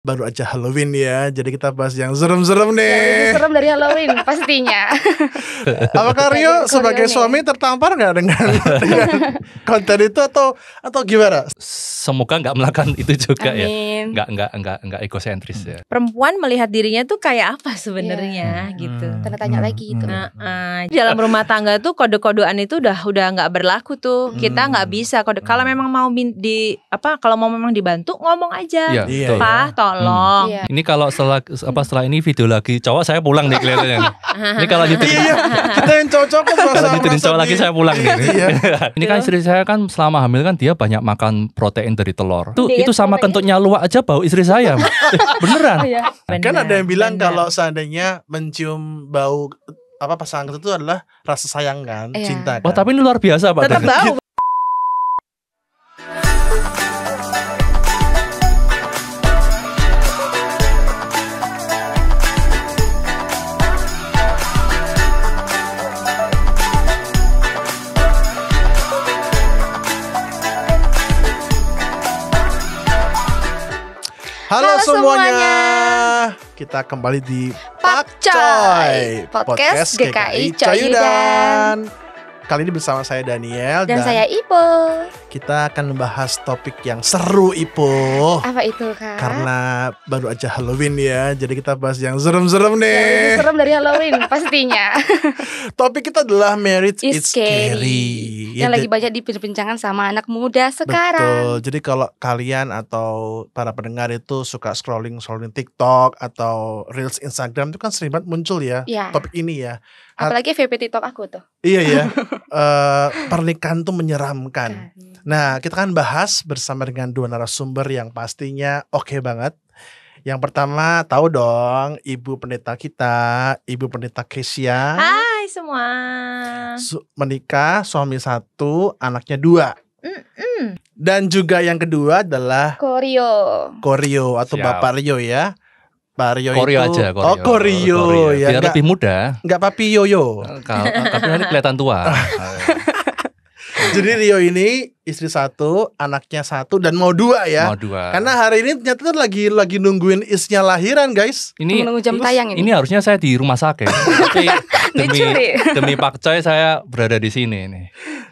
Baru aja Halloween ya, jadi kita bahas yang serem-serem nih. Serem dari Halloween pastinya. Apakah Rio sebagai suami tertampar nggak dengan konten itu atau gimana? Semoga nggak melakukan itu juga. Amin. Ya. Nggak egosentris ya. Perempuan melihat dirinya tuh kayak apa sebenarnya gitu. Tanda tanya lagi itu. Dalam rumah tangga tuh kode-kodean itu udah nggak berlaku tuh. Kita nggak bisa kode. Kalau memang mau kalau mau memang dibantu ngomong aja. Iya, Pak, tolong. Iya. Ini kalau setelah ini video lagi cowok saya pulang nih kelihatannya. Ini kalau nyetirin Kita yang cocok kalau nyetirin cowok lagi saya pulang nih. Ini kan istri saya kan selama hamil kan dia banyak makan protein dari telur. Itu sama kentutnya luwak aja bau istri saya. Beneran. Kan ada yang bilang kalau seandainya mencium bau pasangan itu adalah rasa sayang kan, cinta kan. Oh tapi ini luar biasa Pak. Tetap bau. Halo semuanya. Kita kembali di Pak Coy, podcast GKI Coyudan. Kali ini bersama saya Daniel dan saya Ipo. Kita akan membahas topik yang seru Ipo. Apa itu Kak? Karena baru aja Halloween ya, jadi kita bahas yang serem-serem nih. Serem dari Halloween pastinya. Topik kita adalah Marriage is Scary. Yang lagi banyak diperbincangkan sama anak muda sekarang. Betul. Jadi kalau kalian atau para pendengar itu suka scrolling TikTok atau Reels Instagram itu kan sering banget muncul ya topik ini ya. Apalagi VP TikTok aku tuh. Iya ya. Pernikahan tuh menyeramkan. Nah, kita kan bahas bersama dengan dua narasumber yang pastinya oke banget. Yang pertama tahu dong Ibu Pendeta kita, Ibu Pendeta Kesia. Hai semua. Menikah, suami 1, anaknya 2. Dan juga yang kedua adalah Korio atau Siap. Bapak Rio ya. Pak Rio Korio itu aja, Korio ya. Biar lebih muda. Enggak Papi Yoyo. Tapi nanti kelihatan tua. Jadi Rio ini istri 1, anaknya 1 dan mau 2 ya. Mau 2. Karena hari ini ternyata tuh lagi nungguin isnya lahiran guys. Ini menunggu jam tayang ini. Ini harusnya saya di rumah sakit. Tapi demi Pak Coy saya berada di sini nih.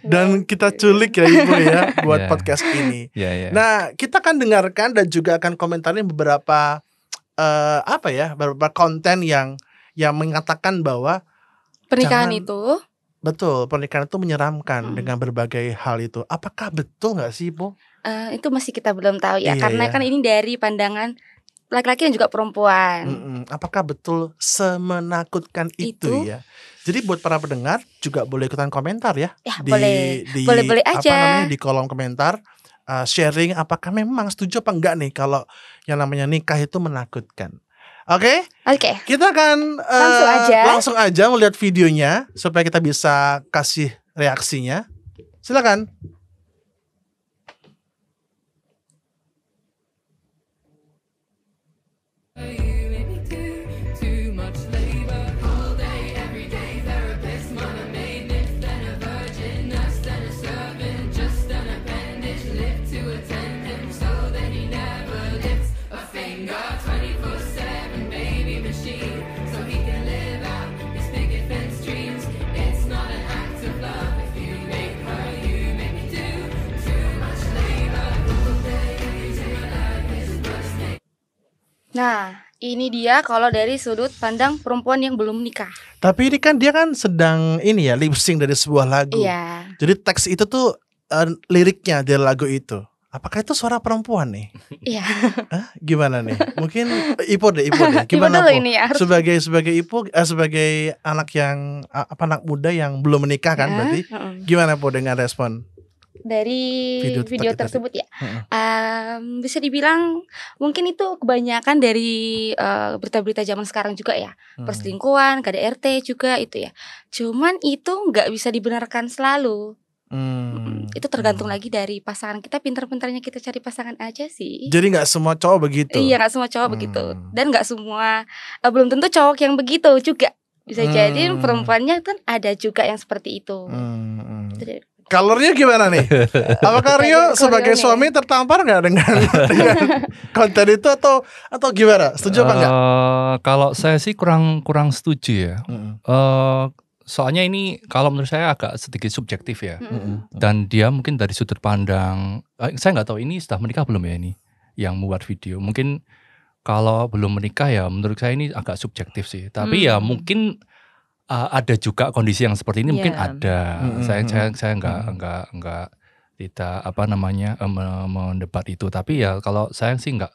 Dan kita culik ya Ibu ya buat podcast ini. Nah, kita akan dengarkan dan juga akan komentarin beberapa beberapa konten yang mengatakan bahwa pernikahan itu pernikahan itu menyeramkan dengan berbagai hal itu. Apakah betul nggak sih, Bu? Itu masih kita belum tahu ya, karena kan ini dari pandangan laki-laki dan juga perempuan. Apakah betul semenakutkan itu ya? Jadi buat para pendengar juga boleh ikutan komentar ya. Boleh aja. Di kolom komentar. Sharing apakah memang setuju apa enggak nih kalau yang namanya nikah itu menakutkan. Oke. Kita akan langsung aja melihat videonya supaya kita bisa kasih reaksinya. Silakan. Nah, ini dia kalau dari sudut pandang perempuan yang belum menikah. Tapi ini kan dia kan sedang lip sync dari sebuah lagu. Iya. Jadi teks itu tuh liriknya dari lagu itu. Apakah itu suara perempuan nih? Iya. Gimana nih? Mungkin Ipo deh. Gimana Ipo ini ya, sebagai Ipo sebagai anak yang anak muda yang belum menikah kan berarti. Gimana Po dengan respon dari video tersebut ya? Bisa dibilang mungkin itu kebanyakan dari berita-berita zaman sekarang juga ya. Perselingkuhan, KDRT juga itu ya. Cuman itu nggak bisa dibenarkan selalu. Itu tergantung lagi dari pasangan kita, pintar-pintarnya kita cari pasangan aja sih. Jadi nggak semua cowok begitu. Iya, nggak semua cowok begitu. Dan nggak semua belum tentu cowok yang begitu juga. Bisa jadi perempuannya kan ada juga yang seperti itu. Kalornya gimana nih? Apakah Rio sebagai suami tertampar nggak dengan konten itu atau gimana? Setuju apa enggak? Kalau saya sih kurang setuju ya. Soalnya ini kalau menurut saya agak sedikit subjektif ya. Dan dia mungkin dari sudut pandang, saya nggak tahu ini sudah menikah belum ya ini yang membuat video. Mungkin kalau belum menikah ya menurut saya ini agak subjektif sih. Tapi ya mungkin ada juga kondisi yang seperti ini, mungkin ada. Saya nggak tidak mendebat itu. Tapi ya kalau saya sih nggak,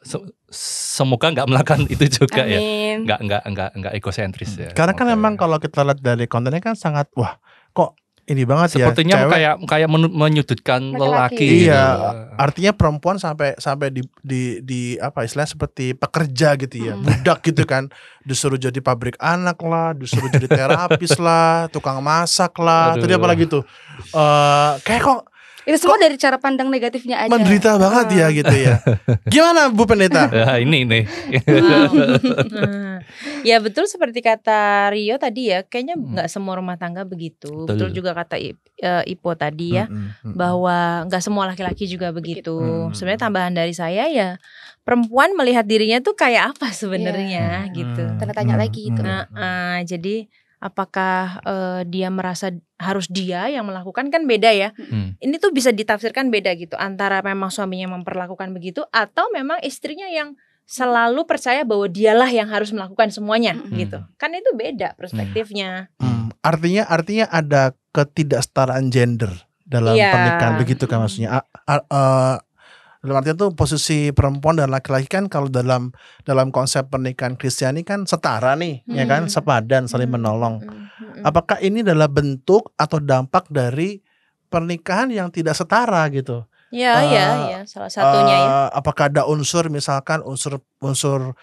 semoga nggak melakukan itu juga. Amin. Ya. Nggak egosentris ya. Karena kan memang kalau kita lihat dari kontennya kan sangat kok ini banget sepertinya ya. Sepertinya kayak menyudutkan lelaki. Iya, artinya perempuan sampai di apa istilahnya seperti pekerja gitu ya, budak gitu kan, disuruh jadi pabrik anak lah, disuruh jadi terapis lah, tukang masak lah, tadi apa lagi tuh, kayak kok itu semua dari cara pandang negatifnya aja. Menderita banget ya gitu ya. Gimana Bu Pendeta? Ini. Ya betul seperti kata Rio tadi ya, kayaknya nggak semua rumah tangga begitu. Betul juga kata Ipo tadi ya, bahwa nggak semua laki-laki juga begitu. Sebenarnya tambahan dari saya ya, perempuan melihat dirinya tuh kayak apa sebenarnya gitu. Tanda tanya lagi itu. Jadi apakah dia merasa harus dia yang melakukan, kan beda ya. Ini tuh bisa ditafsirkan beda gitu, antara memang suaminya memperlakukan begitu atau memang istrinya yang selalu percaya bahwa dialah yang harus melakukan semuanya gitu. Kan itu beda perspektifnya. Artinya ada ketidaksetaraan gender dalam pernikahan, begitu kan maksudnya. Dalam artinya tuh posisi perempuan dan laki-laki kan kalau dalam konsep pernikahan Kristiani kan setara nih, ya kan, sepadan, saling menolong. Apakah ini adalah bentuk atau dampak dari pernikahan yang tidak setara gitu? Ya, salah satunya ya. Apakah ada unsur misalkan unsur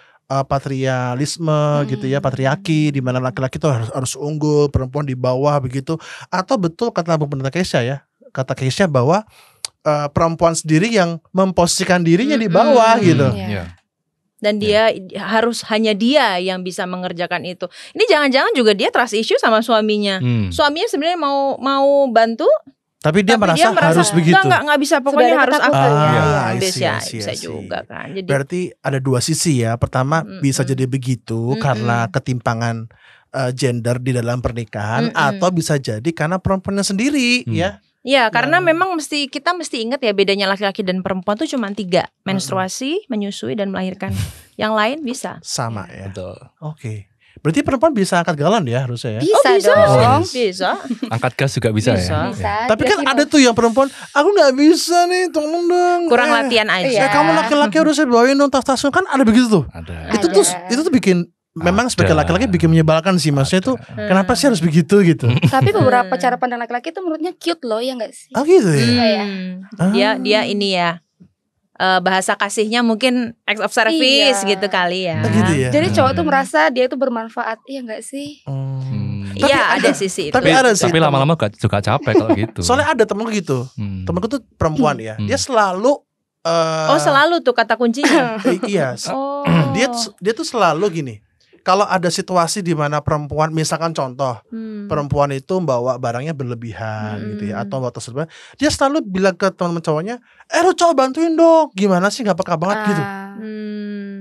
patrialisme gitu ya, patriarki, di mana laki-laki itu harus unggul, perempuan di bawah begitu, atau betul kata Bu Pendeta Keisha ya, kata Keisha bahwa perempuan sendiri yang memposisikan dirinya di bawah gitu. Dan dia hanya dia yang bisa mengerjakan itu. Ini jangan-jangan juga dia trust issue sama suaminya. Suaminya sebenarnya mau bantu, tapi dia merasa harus begitu. Nggak bisa, pokoknya harus aku. Bisa juga kan. Jadi, berarti ada dua sisi ya. Pertama bisa jadi begitu karena ketimpangan gender di dalam pernikahan, atau bisa jadi karena perempuannya sendiri ya. Ya, karena memang kita mesti ingat ya, bedanya laki-laki dan perempuan tuh cuma 3, menstruasi, menyusui, dan melahirkan. Yang lain bisa. Sama ya. Betul. Oke. Berarti perempuan bisa angkat galon ya harusnya ya? Bisa dong. Bisa. Angkat gas juga bisa ya? Bisa. Tapi kan ada tuh yang perempuan, aku gak bisa nih, tolong dong. Kurang latihan aja. Kamu laki-laki harusnya bawain dong tas-tas, kan ada begitu tuh. Ada. Itu tuh bikin, memang sebagai laki-laki bikin menyebalkan sih. Maksudnya tuh kenapa sih harus begitu gitu. Tapi beberapa cara pandang laki-laki itu menurutnya cute loh, ya gak sih? Oh gitu ya. Dia ini ya, bahasa kasihnya mungkin acts of service gitu kali ya. Gitu ya. Jadi cowok tuh merasa dia itu bermanfaat, iya gak sih? Iya, ada sisi itu. Tapi lama-lama juga capek kalau gitu. Soalnya ada temenku gitu. Temenku tuh perempuan ya. Dia selalu selalu tuh kata kuncinya. Iya. Dia tuh selalu gini. Kalau ada situasi di mana perempuan, misalkan contoh, perempuan itu bawa barangnya berlebihan gitu ya, atau bawa tas berlebihan, dia selalu bilang ke teman-teman cowoknya, lu cowok bantuin dong, gimana sih, nggak peka banget gitu.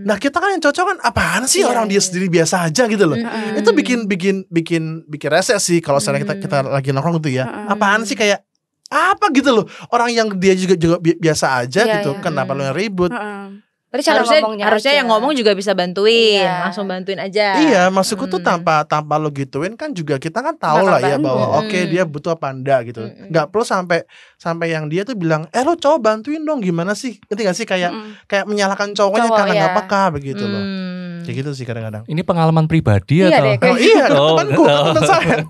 Nah kita kan yang cocok kan, apaan sih orang dia sendiri biasa aja gitu loh. Itu bikin rese sih kalau misalnya kita lagi nongkrong gitu ya. Apaan sih, kayak apa gitu loh, orang yang dia juga biasa aja gitu, kenapa lo yang ribut? Harusnya yang ngomong juga bisa bantuin, langsung bantuin aja. Iya, maksudku tuh tanpa lo gituin kan juga kita kan tahu lah ya bahwa oke, dia butuh apa enggak gitu. Nggak perlu sampai yang dia tuh bilang, lo cowok bantuin dong, gimana sih? Ngerti gak sih, kayak menyalahkan cowoknya karena nggak peka begitu loh. Kayak gitu sih kadang-kadang. Ini pengalaman pribadi atau? Iya, temanku saya.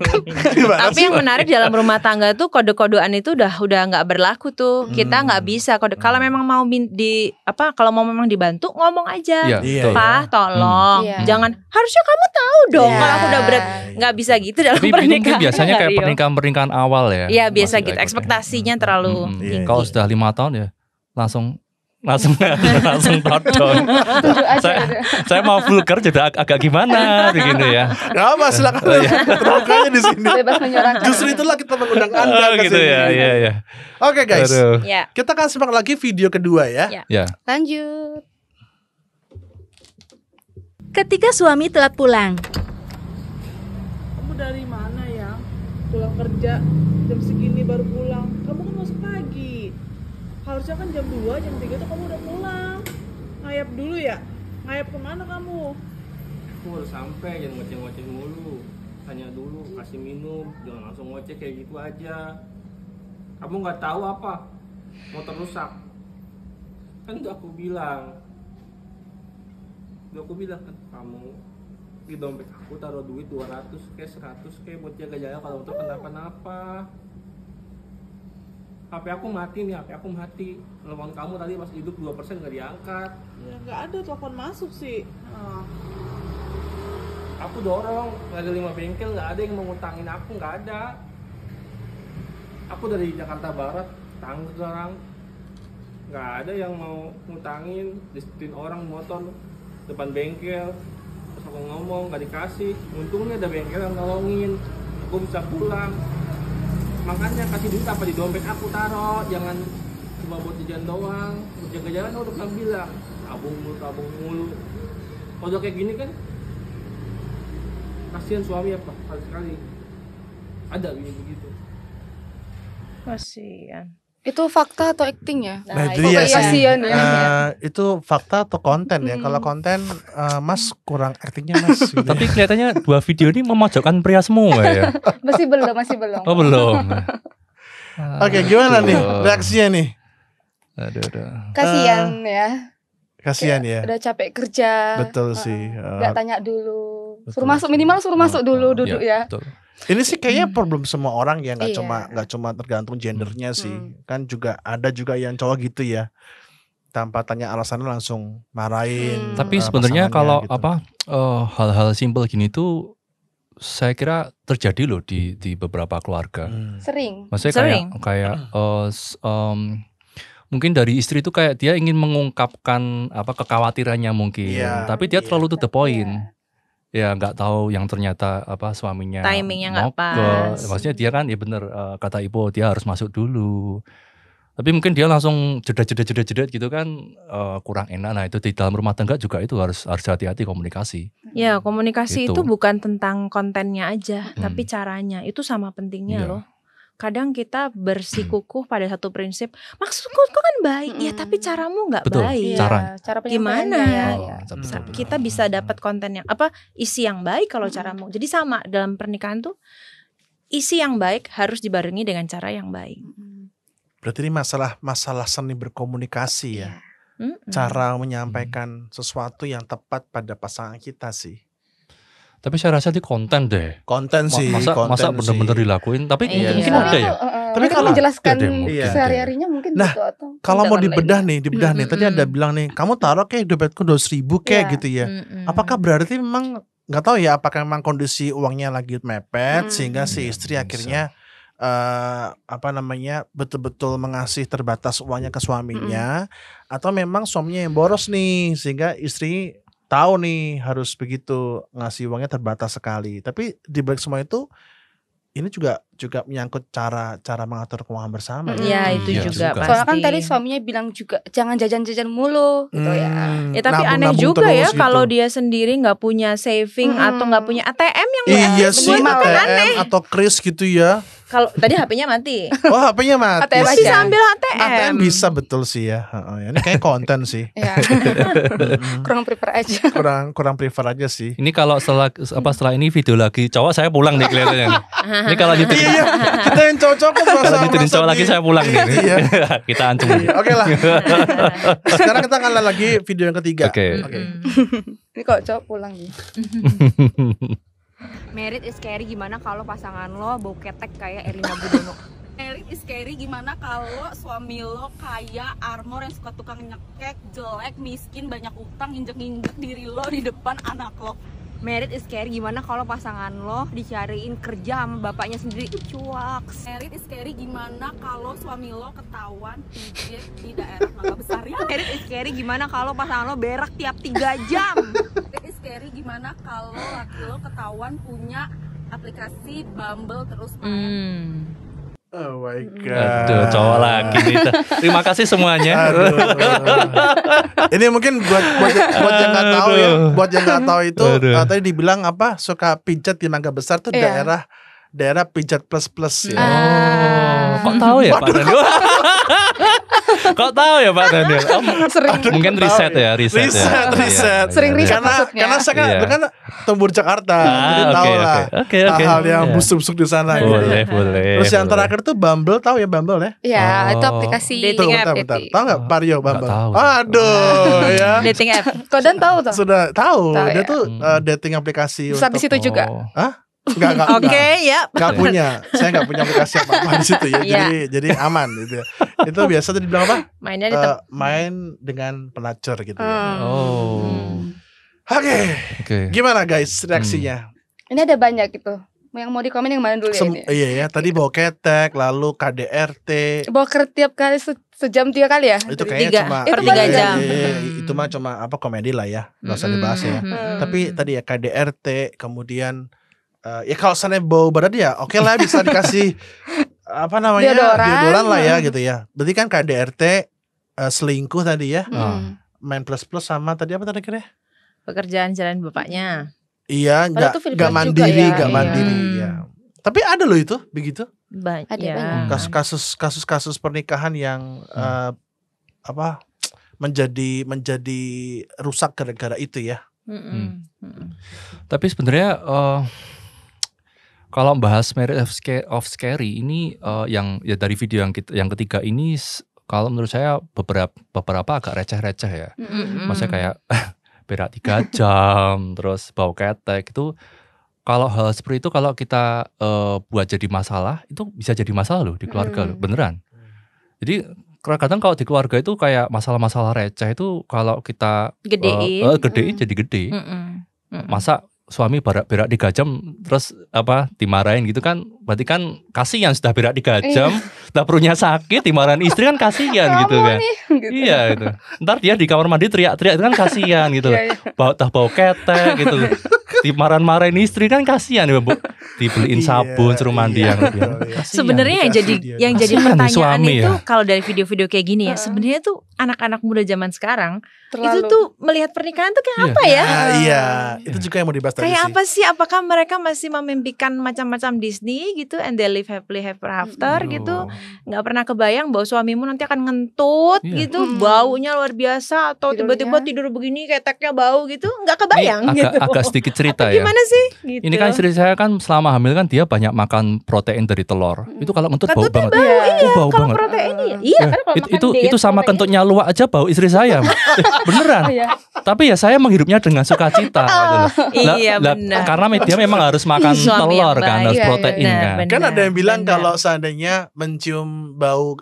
Tapi yang menarik dalam rumah tangga tuh kode-kodean itu udah nggak berlaku tuh. Kita nggak bisa kode. Kalau memang mau kalau mau memang dibantu, ngomong aja. Pak, tolong. Jangan, harusnya kamu tahu dong. Kalau aku udah berat, nggak bisa gitu dalam pernikahan. Tapi biasanya kayak pernikahan awal ya. Iya, biasa gitu. Ekspektasinya terlalu tinggi. Kalau sudah 5 tahun ya langsung langsung todong. Saya mau vulgar jadi agak gimana begini ya. Gak apa, silakan terbukanya di sini. Bebas menyuarakan. Justru itulah kita mengundang Anda ke gitu sini. ya. Oke guys, Ya. kita akan simak lagi video kedua ya. Ya. Lanjut. Ketika suami telat pulang. Kamu dari mana ya? Pulang kerja jam segini baru pulang. Kamu kan masuk pagi. Harusnya kan jam 2, jam 3 tuh kamu udah pulang. Ngayap dulu ya? Ngayap kemana kamu? Aku udah sampai, jangan ngoceh-ngoceh mulu. Tanya dulu, kasih minum, jangan langsung ngoceh kayak gitu aja. Kamu nggak tahu apa? Motor rusak. Kan udah aku bilang. Kan kamu di dompet aku taruh duit 200 kayak 100 kayak buat jaga-jaga kalau motor kenapa-napa. HP aku mati nih, telepon kamu tadi pas hidup 2% nggak diangkat. Ya nggak ada telepon masuk sih. Aku dorong, nggak ada 5 bengkel, nggak ada yang mau ngutangin aku, nggak ada. Aku dari Jakarta Barat, Tangerang, nggak ada yang mau ngutangin, disitin orang motor depan bengkel. Terus aku ngomong nggak dikasih, untungnya ada bengkel yang nolongin, aku bisa pulang. Makanya kasih duit apa di dompet aku taruh, jangan cuma buat jajan doang. Buat jaga-jaga udah pernah bilang, tabung mulu. Kalau udah kayak gini kan, kasihan suami apa kali-kali ada begitu. Kasihan. Itu fakta atau acting ya? Nah, itu dia sih. Kasihan ya. Itu fakta atau konten ya? Kalau konten, Mas kurang actingnya Mas. Gitu. Tapi kelihatannya dua video ini memojokkan pria semua ya. masih belum. Oh belum. Oke, gimana nih reaksinya nih? Aduh. Kasihan ya. Kasihan ya. Udah capek kerja. Betul sih. Gak tanya dulu. Betul. Minimal suruh masuk dulu duduk ya. Betul. Ini sih kayaknya problem semua orang ya, nggak cuma tergantung gendernya sih. Kan ada juga yang cowok gitu ya. Tanpa tanya alasannya langsung marahin. Tapi sebenarnya kalau gitu. hal-hal simpel gini tuh saya kira terjadi loh di beberapa keluarga. Sering. Maksudnya kayak mungkin dari istri itu kayak dia ingin mengungkapkan kekhawatirannya mungkin, tapi dia terlalu to the point. Ya nggak tahu yang ternyata suaminya timingnya nggak pas. Maksudnya dia kan ya bener kata Ibu, dia harus masuk dulu. Tapi mungkin dia langsung jedet gitu kan kurang enak. Nah itu di dalam rumah tangga juga itu harus hati-hati komunikasi. Ya komunikasi gitu. itu bukan tentang kontennya aja, tapi caranya itu sama pentingnya loh. Kadang kita bersikukuh pada satu prinsip, maksudku kan baik, ya tapi caramu nggak baik. Cara gimana ya? Kita bisa dapat konten yang isi yang baik kalau caramu. Jadi sama dalam pernikahan tuh isi yang baik harus dibarengi dengan cara yang baik. Berarti ini masalah seni berkomunikasi ya. Cara menyampaikan sesuatu yang tepat pada pasangan kita sih. Tapi saya rasa di konten deh. Konten sih. Masa benar-benar dilakuin. Tapi mungkin ada ya. Tapi kalau menjelaskan sehari-harinya mungkin nah, gitu atau kalau mau dibedah nih. Tadi ada bilang nih, kamu taruh kayak dompetku 200.000 kayak gitu ya. Apakah berarti memang nggak tahu ya? Apakah memang kondisi uangnya lagi mepet sehingga si istri akhirnya betul-betul mengasih terbatas uangnya ke suaminya, atau memang suaminya yang boros nih sehingga istri tahu nih harus begitu ngasih uangnya terbatas sekali. Tapi di balik semua itu ini juga menyangkut cara mengatur keuangan bersama. Iya itu juga pasti. Soalnya kan tadi suaminya bilang juga jangan jajan-jajan mulu gitu ya. Ya tapi aneh juga ya kalau dia sendiri nggak punya saving atau nggak punya ATM yang ATM atau kris gitu ya. Kalau tadi HP-nya mati. Oh HP-nya mati. ATM bisa ambil ATM. ATM bisa betul sih ya. Ini kayak konten sih. Kurang prefer aja. Kurang prefer aja sih. Ini kalau setelah ini video lagi cowok saya pulang nih kelihatannya. Ini kalau nyetir. Iya, kita yang cocok kalau nyetirin cowok lagi saya pulang nih. Kita ancam. Oke lah. Sekarang kita akan lihat lagi video yang ketiga. Oke. Ini kok cowok pulang nih. Married is scary gimana kalau pasangan lo bau ketek kayak Erina Gudono. Married is scary gimana kalau suami lo kaya armor yang suka tukang nyekek, jelek, miskin, banyak utang, injek-injek diri lo di depan anak lo. Married is scary gimana kalau pasangan lo dicariin kerja sama bapaknya sendiri? Cuak. Married is scary gimana kalau suami lo ketahuan pijit di daerah Mangga Besar ya? Married is scary gimana kalau pasangan lo berak tiap 3 jam? Married is scary gimana kalau laki lo ketahuan punya aplikasi Bumble terus main? Oh my god. Aduh, cowok lagi nih. Terima kasih semuanya. Ini mungkin buat yang nggak tahu ya, buat yang nggak tahu itu tadi dibilang apa suka pijat di Mangga Besar tuh daerah pijat plus ya. Kok tahu ya Pak Daniel? Kok tahu ya Pak Daniel? Mungkin riset ya. Sering riset maksudnya. Karena saya kan tumbuh di Jakarta, jadi tahu lah hal-hal yang busuk-busuk di sana. Boleh. Terus yang terakhir tuh Bumble, tahu ya Bumble ya? Iya, itu aplikasi dating app. Tahu nggak Vario Bumble? Tahu. Aduh ya. Dating app. Kodan tahu tuh. Sudah tahu. Dia tuh dating aplikasi. Bisa di situ juga. Hah? Enggak. Oke, ya. Enggak punya. Saya enggak punya aplikasi apa-apa di situ ya. Jadi aman gitu ya. Itu biasa tuh dibilang apa? Mainnya di main dengan pelacur gitu ya. Oke. Gimana guys reaksinya? Ini ada banyak gitu. Yang mau dikomen yang mana dulu ya ini? Iya ya, tadi bawa ketek, lalu KDRT. Bawa tiap kali sejam 3 kali ya? Itu kayaknya cuma per 3 jam. Itu mah cuma apa komedi lah ya. Enggak usah dibahas ya. Tapi tadi ya KDRT, kemudian ya kalau sana bau badan ya oke lah bisa dikasih apa namanya deodoran lah ya gitu ya. Berarti kan KDRT selingkuh tadi ya. Main plus sama tadi apa tadi kira? Pekerjaan jalan bapaknya. Iya, nggak mandiri ya. Tapi ada loh itu begitu. Banyak. Kasus pernikahan yang menjadi rusak gara-gara itu ya. Tapi sebenarnya kalau bahas Married of Scary ini yang ya dari video yang ketiga ini kalau menurut saya beberapa agak receh-receh ya. Maksudnya kayak berak 3 jam terus bau ketek itu kalau hal seperti itu kalau kita buat jadi masalah itu bisa jadi masalah loh di keluarga loh, beneran. Jadi kadang kalau di keluarga itu kayak masalah-masalah receh itu kalau kita gedein jadi gede. Masa suami berak 3 jam terus dimarahin gitu kan, berarti kan kasihan sudah berak 3 jam udah perutnya sakit dimarahin istri kan kasihan gitu kan. Iya gitu. Ntar dia di kamar mandi teriak-teriak itu kan kasihan gitu. Bau ketek gitu. Dimarahin istri kan kasihan ya Bu. Dibeliin sabun suruh mandi yang lebih. Sebenarnya yang jadi pertanyaan itu kalau dari video-video kayak gini ya, sebenarnya tuh anak-anak muda zaman sekarang itu tuh melihat pernikahan tuh kayak apa ya? Iya, itu juga yang mau dibahas tadi. Kayak apa sih? Apakah mereka masih memimpikan macam-macam Disney gitu and they live happily ever after gitu? Nggak pernah kebayang bahwa suamimu nanti akan ngentut gitu, baunya luar biasa atau tiba-tiba tidur begini keteknya bau gitu, nggak kebayang gitu. Agak sedikit cerita ya. Gimana sih? Gitu. Ini kan istri saya kan selama hamil kan dia banyak makan protein dari telur. Itu kalau ngentut bau banget. Bau banget. Proteinnya. Iya, kan kalau itu sama kentutnya luwak aja bau istri saya. Beneran. Tapi ya saya menghidupnya dengan sukacita. Iya benar. Karena dia memang harus makan telur kan, harus protein kan. Kan ada yang bilang kalau seandainya mencium bau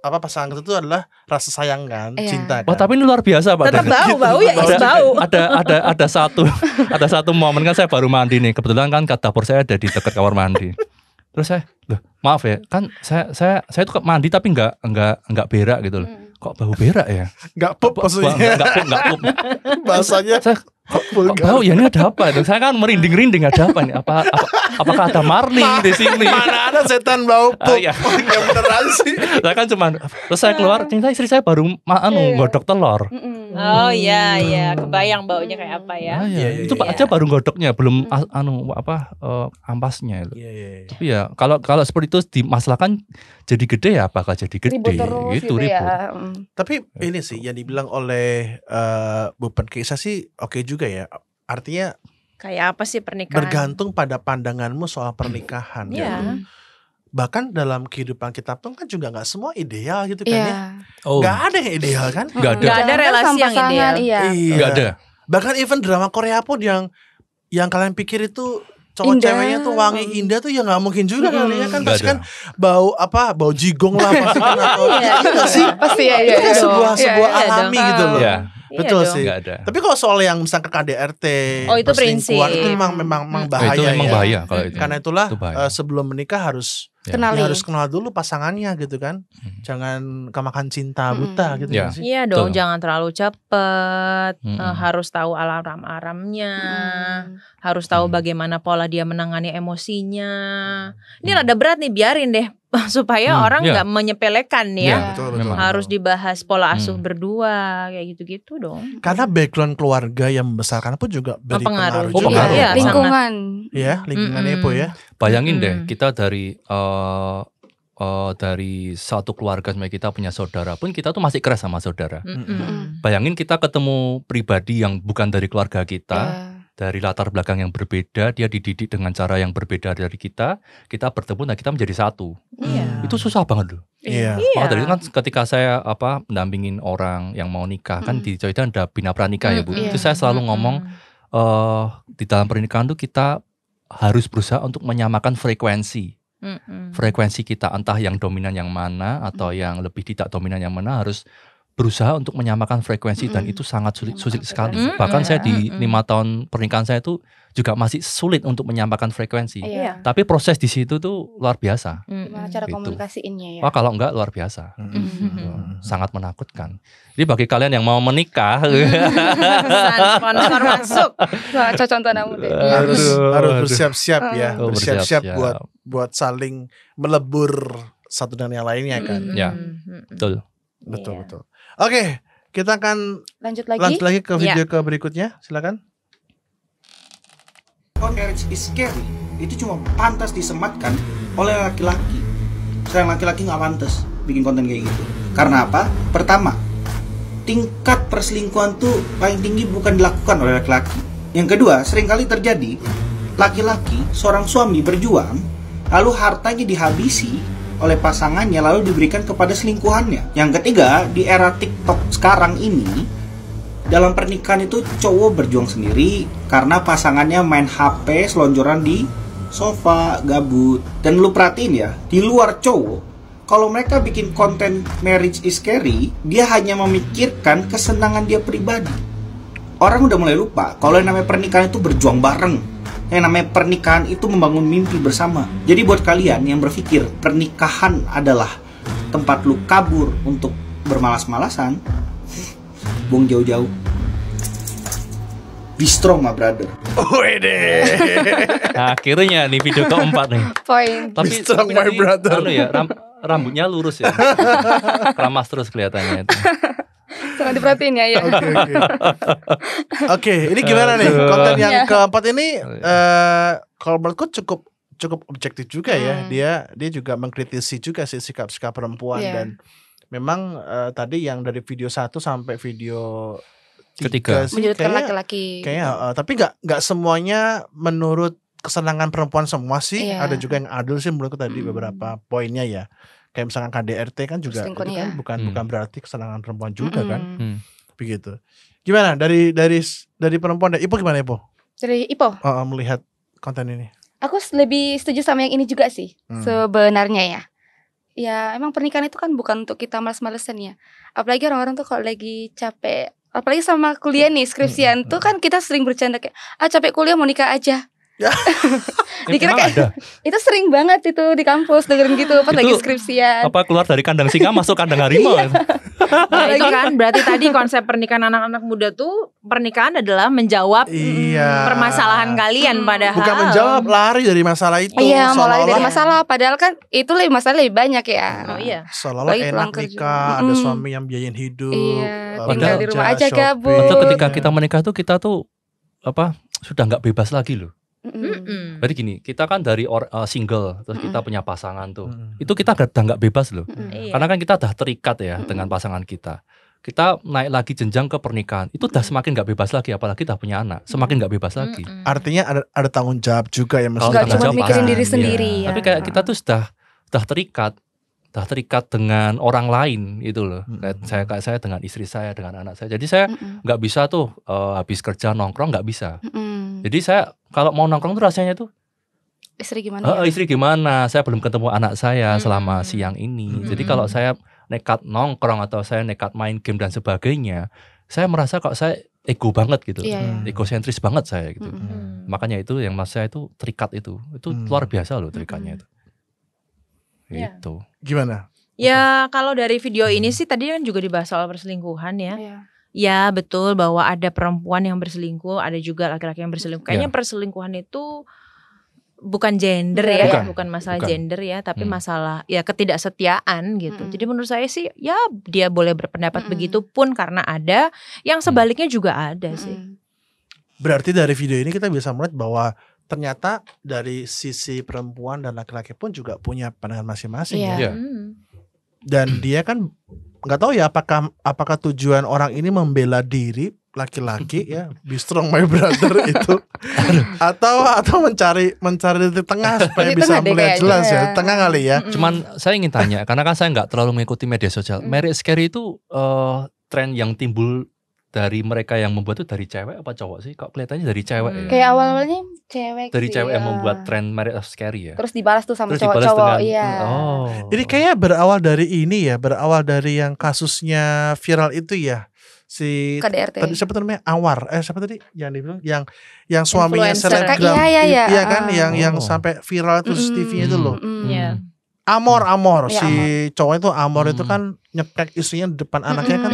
pasangan itu adalah rasa sayang kan, cinta kan. Wah, tapi ini luar biasa Pak. Tetap bau ya, bau. Ada satu momen kan saya baru mandi nih. Kebetulan kan dapur saya ada di dekat kamar mandi. Terus saya, maaf ya, kan saya itu mandi tapi enggak berak gitu loh. Kok bau berak ya? Enggak pup maksudnya. Enggak pup. Bahasanya kok bau ya, ini ada apa? Saya kan merinding-rinding, ada apa nih? Apakah ada marling di sini? Mana ada setan bau pup? Yang beneran sih. Saya kan terus saya keluar, ternyata istri saya baru godok telur. Oh iya, kebayang baunya kayak apa ya? Itu Pak aja baru godoknya, belum ampasnya. Tapi ya kalau seperti itu dimasalahkan jadi gede ya, apakah jadi gede? Gitu ribut. Ya. Tapi ini sih yang dibilang oleh Bupen Kisah sih oke juga ya. Artinya kayak apa sih pernikahan? Bergantung pada pandanganmu soal pernikahan. Iya. Bahkan dalam kehidupan kita pun kan juga nggak semua ideal gitu kan ya. Oh. Nggak ada yang ideal kan? Nggak ada relasi yang ideal. Iya. Nggak ada. Bahkan even drama Korea pun yang kalian pikir itu cowok ceweknya tuh wangi indah tuh ya nggak mungkin juga kali ya kan. Pasti kan bau jigong lah pasti kan. Atau pasti ya. Itu kan sebuah alami gitu loh. Betul dong. sih. Nggak ada. Tapi kalau soal yang misalnya KDRT, itu prinsip. itu memang bahaya. Itu memang ya. bahaya kalau itu. Karena itulah Itu bahaya. sebelum menikah harus harus kenal dulu pasangannya gitu kan. Jangan kemakan cinta buta gitu kan sih. Iya dong, jangan terlalu cepet. Harus tahu alarm-alarmnya. Harus tahu bagaimana pola dia menangani emosinya. Ini rada berat nih, biarin deh supaya orang nggak menyepelekan ya. Betul. Harus dibahas pola asuh berdua kayak gitu-gitu dong. Karena background keluarga yang membesarkan pun juga berpengaruh juga. Iya, lingkungan. Iya, lingkungannya Epo ya. Bayangin deh, kita dari satu keluarga, sebenarnya kita punya saudara pun kita tuh masih keras sama saudara. Bayangin kita ketemu pribadi yang bukan dari keluarga kita, dari latar belakang yang berbeda, dia dididik dengan cara yang berbeda dari kita bertemu dan kita menjadi satu. Itu susah banget loh. Maka dari itu kan ketika saya mendampingin orang yang mau nikah, kan di Joyda ada bina pranikah ya Bu. Itu saya selalu ngomong di dalam pernikahan tuh kita harus berusaha untuk menyamakan frekuensi. Frekuensi kita, entah yang dominan yang mana atau yang lebih tidak dominan yang mana, harus berusaha untuk menyamakan frekuensi dan itu sangat sulit sekali. Bahkan saya di 5 tahun pernikahan saya itu juga masih sulit untuk menyamakan frekuensi. Tapi proses di situ tuh luar biasa. Gimana cara komunikasiinnya ya? Wah, kalau enggak luar biasa. Sangat menakutkan. Jadi bagi kalian yang mau menikah, sponsor masuk. Contoh namun harus bersiap-siap ya. Bersiap-siap buat saling melebur satu dengan yang lainnya kan. Ya, betul. Betul. Oke, kita akan lanjut lagi ke video ke berikutnya. Silakan. Marriage is scary. Itu cuma pantas disematkan oleh laki-laki. Sayang, laki-laki nggak pantas bikin konten kayak gitu. Karena apa? Pertama, tingkat perselingkuhan tuh paling tinggi bukan dilakukan oleh laki-laki. Yang kedua, seringkali terjadi laki-laki, seorang suami berjuang, lalu hartanya dihabisi oleh pasangannya lalu diberikan kepada selingkuhannya. Yang ketiga, di era TikTok sekarang ini, dalam pernikahan itu cowok berjuang sendiri karena pasangannya main HP selonjoran di sofa, gabut. Dan lu perhatiin ya, di luar cowok, kalau mereka bikin konten marriage is scary, dia hanya memikirkan kesenangan dia pribadi. Orang udah mulai lupa kalau yang namanya pernikahan itu berjuang bareng. Yang namanya pernikahan itu membangun mimpi bersama. Jadi buat kalian yang berpikir pernikahan adalah tempat lu kabur untuk bermalas-malasan, buang jauh-jauh. Be strong, my brother. Akhirnya nih video keempat nih. Tapi Be strong, my brother. Rambutnya lurus ya. Keramas terus kelihatannya itu. Sangat diperhatiin ya. Oke, ini gimana nih konten yang keempat ini? Kalau menurutku cukup objektif juga ya. Dia juga mengkritisi juga sih sikap-sikap perempuan dan memang tadi yang dari video 1 sampai video 3 sih menyudutkan laki-laki. Tapi nggak semuanya menurut kesenangan perempuan semua sih. Ada juga yang adil sih menurutku tadi beberapa poinnya ya. Kayak misalkan KDRT kan juga itu kan bukan berarti kesenangan perempuan juga kan. Begitu. Gimana dari perempuan? Ipo gimana Ipo? Dari Ipo? Melihat konten ini. Aku lebih setuju sama yang ini juga sih sebenarnya ya. Ya emang pernikahan itu kan bukan untuk kita malas-malesan ya. Apalagi orang-orang tuh kalau lagi capek, apalagi sama kuliah nih skripsian tuh kan kita sering bercanda kayak capek kuliah mau nikah aja. Dikira kayak itu sering banget itu di kampus dengerin gitu pas lagi skripsian. Apa keluar dari kandang singa masuk kandang harimau? Nah, itu kan berarti tadi konsep pernikahan anak-anak muda tuh pernikahan adalah menjawab permasalahan kalian, padahal bukan menjawab, lari dari masalah itu. Iya, mau lari dari masalah padahal kan itu masalah lebih banyak ya. Seolah-olah enak nikah, ada suami yang biayain hidup. Tinggal di rumah aja gabut. Betul, ketika kita menikah tuh kita tuh sudah nggak bebas lagi loh. Berarti gini, kita kan dari single, terus kita punya pasangan tuh, itu kita udah nggak bebas loh, karena kan kita udah terikat ya dengan pasangan kita. Kita naik lagi jenjang ke pernikahan, itu udah semakin nggak bebas lagi, apalagi kita punya anak, semakin nggak bebas lagi. Artinya ada tanggung jawab juga ya, nggak cuma mikirin diri sendiri. Ya. Tapi kayak kita tuh sudah terikat dengan orang lain gitu loh. Kayak saya dengan istri saya, dengan anak saya. Jadi saya nggak bisa tuh habis kerja nongkrong, nggak bisa. Jadi saya kalau mau nongkrong tuh rasanya tuh istri gimana? Istri gimana? Saya belum ketemu anak saya selama siang ini. Jadi kalau saya nekat nongkrong atau saya nekat main game dan sebagainya, saya merasa kok saya ego banget gitu, egosentris banget saya gitu. Makanya itu yang mas saya itu terikat itu luar biasa loh terikatnya itu. Gitu. Gimana? Ya kalau dari video ini sih tadi kan juga dibahas soal perselingkuhan ya. Ya betul bahwa ada perempuan yang berselingkuh, ada juga laki-laki yang berselingkuh. Kayaknya perselingkuhan itu bukan gender ya, bukan masalah gender ya, tapi masalah ya ketidaksetiaan gitu. Jadi menurut saya sih ya dia boleh berpendapat begitu pun karena ada, yang sebaliknya juga ada sih. Berarti dari video ini kita bisa melihat bahwa ternyata dari sisi perempuan dan laki-laki pun juga punya pandangan masing-masing ya. Dan dia kan nggak tahu ya apakah tujuan orang ini membela diri laki-laki ya, be strong my brother itu atau mencari titik tengah supaya bisa melihat jelas ya, tengah kali ya. Cuman saya ingin tanya karena kan saya nggak terlalu mengikuti media sosial. Marriage scary itu tren yang timbul dari mereka yang membuat itu dari cewek apa cowok sih? Kok kelihatannya dari cewek ya? Kayak awal-awalnya cewek. Dari cewek yang membuat tren marriage scary ya. Terus dibalas tuh sama cowok-cowok. Iya. Jadi kayaknya berawal dari ini ya, berawal dari yang kasusnya viral itu ya. Si KDRT. Tadi siapa namanya? Anwar. Siapa tadi yang dibilang yang suaminya selebgram. Iya kan yang sampai viral itu TV-nya itu loh. Amor si cowok itu Amor itu kan nyepek istrinya di depan anaknya kan.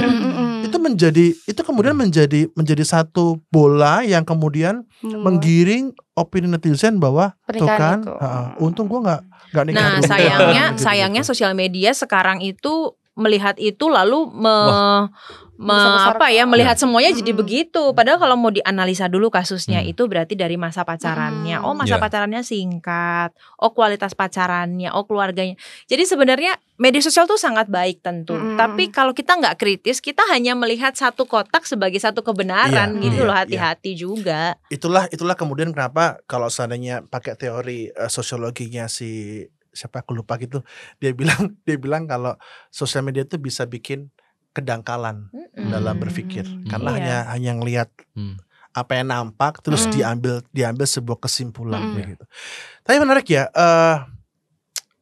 Itu kemudian menjadi satu bola yang kemudian menggiring opini netizen bahwa tuh kan untung gue nggak nikah. Nah sayangnya sosial media sekarang itu melihat itu lalu melihat semuanya jadi begitu. Padahal kalau mau dianalisa dulu kasusnya itu berarti dari masa pacarannya. Oh masa pacarannya singkat. Oh kualitas pacarannya. Oh keluarganya. Jadi sebenarnya media sosial tuh sangat baik tentu. Tapi kalau kita nggak kritis, kita hanya melihat satu kotak sebagai satu kebenaran gitu loh. Hati-hati juga. Itulah kemudian kenapa kalau seandainya pakai teori sosiologinya si siapa aku lupa gitu, dia bilang kalau sosial media itu bisa bikin kedangkalan dalam berpikir karena hanya ngelihat apa yang nampak terus diambil sebuah kesimpulan gitu. Tapi menarik ya,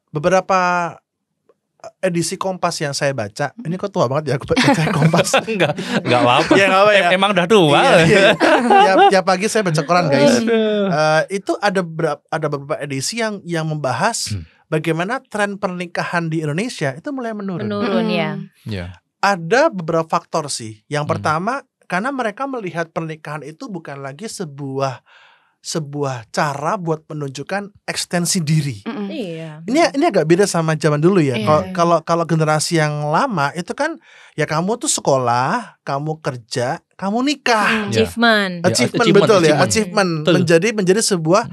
beberapa edisi Kompas yang saya baca, ini kok tua banget ya aku baca Kompas. Enggak apa-apa. Ya, emang udah tua. Tiap pagi saya baca koran guys. Itu ada beberapa edisi yang membahas bagaimana tren pernikahan di Indonesia itu mulai menurun. Ada beberapa faktor sih. Yang pertama, karena mereka melihat pernikahan itu bukan lagi sebuah cara buat menunjukkan ekstensi diri. Ini agak beda sama zaman dulu ya. Kalau generasi yang lama itu kan ya kamu tuh sekolah, kamu kerja, kamu nikah. Achievement betul ya. Achievement menjadi sebuah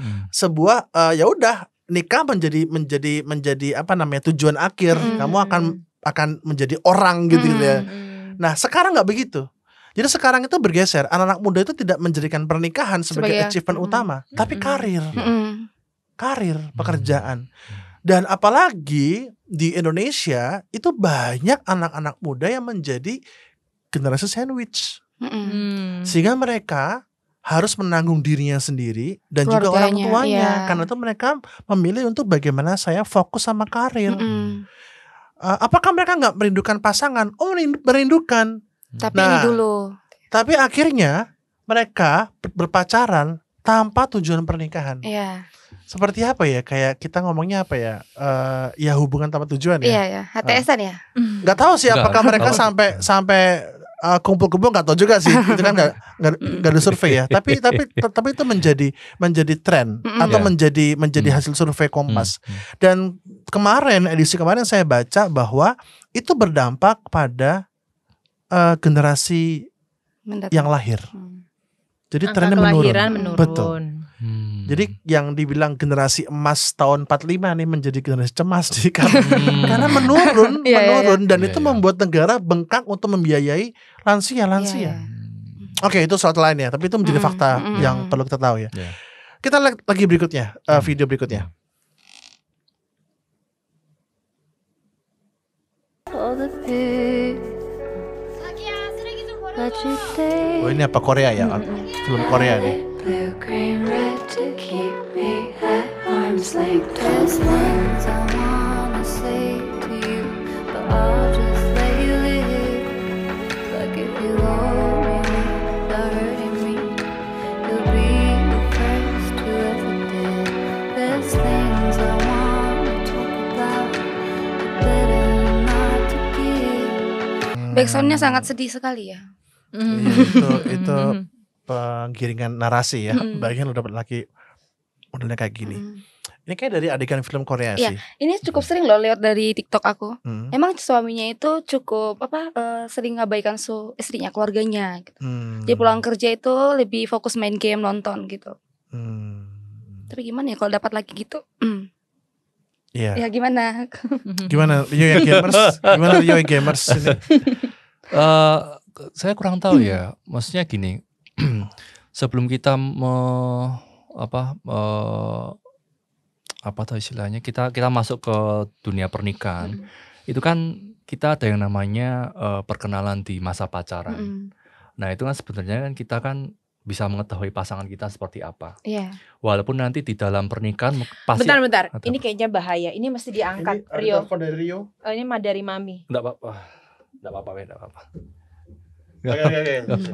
ya udah. Nikah menjadi apa namanya tujuan akhir. Kamu akan menjadi orang gitu ya. Nah sekarang nggak begitu. Jadi sekarang itu bergeser. Anak-anak muda itu tidak menjadikan pernikahan sebagai achievement utama, tapi karir, pekerjaan. Dan apalagi di Indonesia itu banyak anak-anak muda yang menjadi generasi sandwich, sehingga mereka harus menanggung dirinya sendiri dan juga orang tuanya. Karena itu mereka memilih untuk bagaimana saya fokus sama karir. Apakah mereka nggak merindukan pasangan? Oh merindukan. Tapi ini dulu. Tapi akhirnya mereka berpacaran tanpa tujuan pernikahan. Seperti apa ya? Kayak kita ngomongnya apa ya? Ya hubungan tanpa tujuan ya. Iya, HTS-an ya. Nggak tahu sih apakah mereka sampai kumpul-kumpul nggak tahu juga sih. Itu kan nggak ada survei ya. Tapi itu menjadi tren atau menjadi hasil survei Kompas. Dan edisi kemarin saya baca bahwa itu berdampak pada generasi yang lahir. Jadi trennya menurun. Betul. Jadi yang dibilang generasi emas tahun 45 nih menjadi generasi cemas sih karena menurun dan itu membuat negara bengkak untuk membiayai lansia. Oke, itu soal lain ya, tapi itu menjadi fakta yang perlu kita tahu ya. Kita lihat lagi berikutnya, video berikutnya. Oh ini apa Korea ya? Film Korea nih. Blue, green, red to keep me at arm's length. There's things I wanna say to you, but I'll just let you live. Like if you Backsoundnya sangat sedih sekali ya. Itu penggiringan narasi ya. Bagian lu dapat laki modelnya kayak gini. Ini kayak dari adegan film Korea sih. Ini cukup sering loh lewat dari TikTok aku. Emang suaminya itu cukup sering ngabaikan istrinya, keluarganya gitu. Dia pulang kerja itu lebih fokus main game, nonton gitu. Tapi gimana ya kalau dapat lagi gitu? Iya. Ya gimana? Gimana Rio yang gamers? Gimana Rio yang gamers ini? Saya kurang tahu ya. Maksudnya gini, sebelum kita apa tuh istilahnya, kita masuk ke dunia pernikahan, itu kan kita ada yang namanya perkenalan di masa pacaran. Nah itu kan sebenarnya kan kita kan bisa mengetahui pasangan kita seperti apa. Walaupun nanti di dalam pernikahan pasti. Bentar. Ini kayaknya bahaya. Ini mesti diangkat, ini Rio. Dari Rio. Ini mah dari Mami. Enggak apa-apa.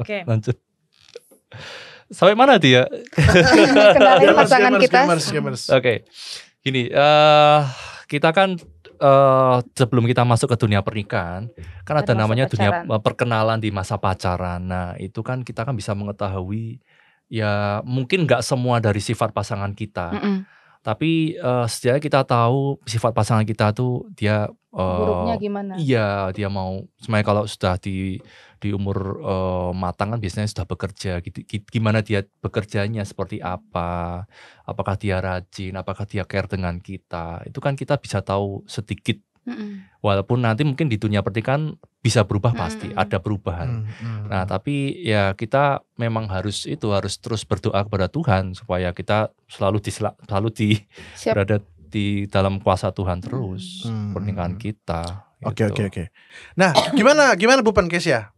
Oke. Lanjut. Sampai mana dia? Kenalin pasangan kita. Oke. Gini, kita kan sebelum kita masuk ke dunia pernikahan, kan ada namanya dunia perkenalan di masa pacaran. Nah, itu kan kita kan bisa mengetahui ya mungkin nggak semua dari sifat pasangan kita. Tapi setidaknya kita tahu sifat pasangan kita tuh dia buruknya gimana? Iya, dia mau sebenarnya kalau sudah di umur matang kan biasanya sudah bekerja gitu. Gimana dia bekerjanya, seperti apa, apakah dia rajin, apakah dia care dengan kita, itu kan kita bisa tahu sedikit. Walaupun nanti mungkin di dunia pernikahan bisa berubah, pasti ada perubahan. Nah tapi ya kita memang harus terus berdoa kepada Tuhan supaya kita selalu berada di dalam kuasa Tuhan terus pernikahan kita. Oke. Nah gimana Bu Pankesya?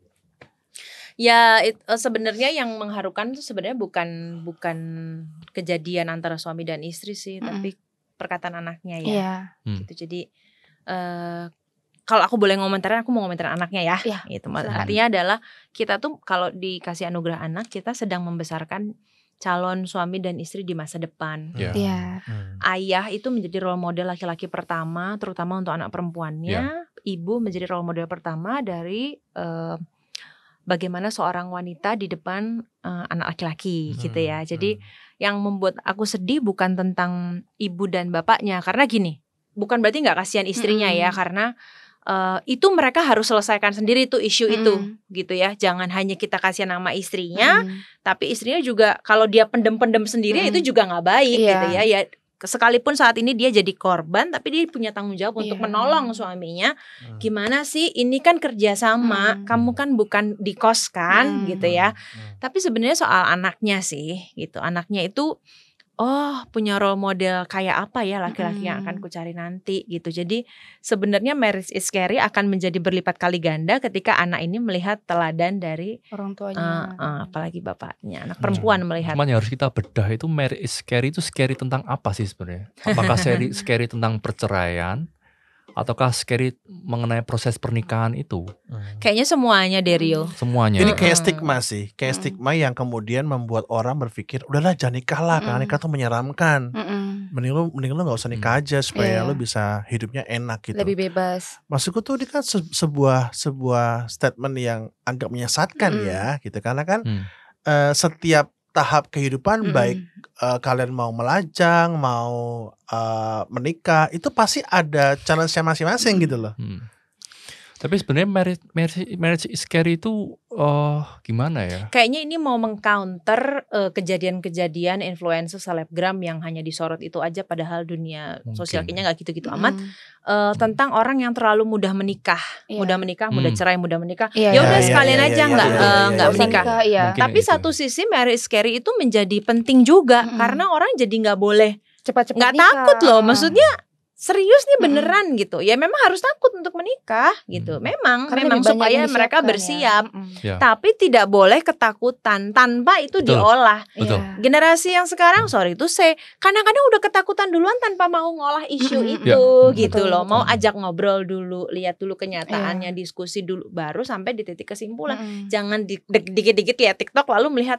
Ya sebenarnya yang mengharukan itu sebenarnya bukan kejadian antara suami dan istri sih, tapi perkataan anaknya ya. Gitu. Jadi kalau aku boleh ngomentarin, aku mau ngomentarin anaknya ya. Gitu. Artinya adalah kita tuh kalau dikasih anugerah anak, kita sedang membesarkan calon suami dan istri di masa depan. Ayah itu menjadi role model laki-laki pertama, terutama untuk anak perempuannya. Ibu menjadi role model pertama dari bagaimana seorang wanita di depan anak laki-laki gitu ya. Jadi yang membuat aku sedih bukan tentang ibu dan bapaknya, karena gini, bukan berarti nggak kasihan istrinya ya, karena itu mereka harus selesaikan sendiri tuh isu itu gitu ya. Jangan hanya kita kasihan sama istrinya, tapi istrinya juga kalau dia pendem-pendem sendiri itu juga nggak baik gitu ya. Ya sekalipun saat ini dia jadi korban, tapi dia punya tanggung jawab untuk menolong suaminya. Gimana sih, ini kan kerjasama, kamu kan bukan di kos kan gitu ya. Tapi sebenarnya soal anaknya sih gitu, anaknya itu punya role model kayak apa ya laki-laki yang akan kucari nanti gitu. Jadi sebenarnya marriage is scary akan menjadi berlipat kali ganda ketika anak ini melihat teladan dari orang tuanya, apalagi bapaknya, anak perempuan melihat. Cuman yang harus kita bedah itu marriage is scary itu scary tentang apa sih sebenarnya? Apakah scary tentang perceraian? Ataukah scary mengenai proses pernikahan itu? Kayaknya semuanya, Dario. Semuanya. Ini kayak stigma sih, kayak stigma yang kemudian membuat orang berpikir, udahlah jangan nikah lah, karena nikah tuh menyeramkan. Mending lu nggak usah nikah aja supaya lu bisa hidupnya enak gitu. Lebih bebas. Maksudku tuh ini kan sebuah statement yang agak menyesatkan ya, gitu. Karena kan setiap tahap kehidupan baik kalian mau melajang, mau menikah, itu pasti ada challenge-nya masing-masing gitu loh. Tapi sebenarnya marriage is scary itu gimana ya? Kayaknya ini mau mengcounter kejadian-kejadian influencer selebgram yang hanya disorot itu aja, padahal dunia sosial kayaknya nggak gitu-gitu amat. Tentang orang yang terlalu mudah menikah, mudah cerai, mudah menikah. Ya udah sekalian aja nggak menikah. Tapi satu sisi marriage scary itu menjadi penting juga karena orang jadi nggak boleh cepat-cepat nggak takut loh, maksudnya serius nih beneran gitu. Ya memang harus takut untuk menikah gitu. Memang supaya mereka bersiap. Tapi tidak boleh ketakutan tanpa itu diolah. Generasi yang sekarang sorry itu kadang-kadang udah ketakutan duluan tanpa mau ngolah isu itu gitu loh. Mau ajak ngobrol dulu, lihat dulu kenyataannya, diskusi dulu baru sampai di titik kesimpulan. Jangan dikit-dikit lihat TikTok lalu melihat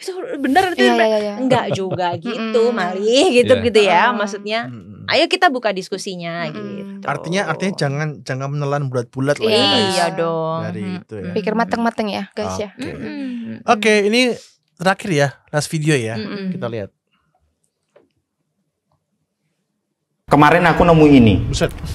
itu bener itu enggak juga gitu, Mali gitu ya maksudnya. Ayo kita buka diskusinya gitu. Artinya jangan menelan bulat-bulat lah. Iya dong. Dari itu ya. Pikir mateng-mateng ya guys ya. Oke, ini terakhir ya, last video ya. Kita lihat. Kemarin aku nemu ini.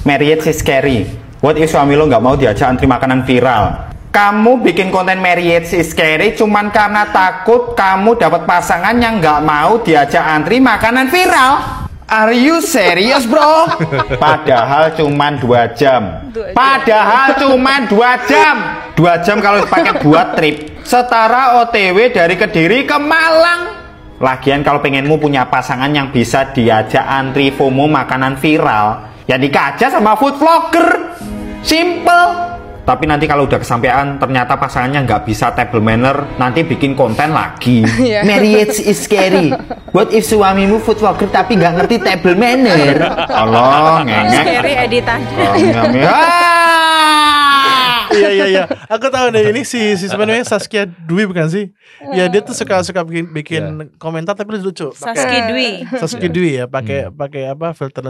Marriage is scary. What if suami lo nggak mau diajak antri makanan viral? Kamu bikin konten marriage is scary cuman karena takut kamu dapat pasangan yang nggak mau diajak antri makanan viral. Are you serious bro? Padahal cuman 2 jam. Padahal cuman 2 jam. 2 jam kalau dipakai buat trip. Setara OTW dari Kediri ke Malang. Lagian kalau pengenmu punya pasangan yang bisa diajak antri FOMO makanan viral, ya nikah aja sama food vlogger. Simple. Tapi nanti kalau udah kesampean ternyata pasangannya nggak bisa table manner, nanti bikin konten lagi. Marriage is scary. What if suamimu food vlogger tapi nggak ngerti table manner? Allah, ngengek. Scary editan. Iya. Aku tahu deh ini si sebenarnya Saskia Dwi bukan sih? Ya dia tuh suka bikin komentar tapi lucu. Saskia Dwi ya, pakai apa filter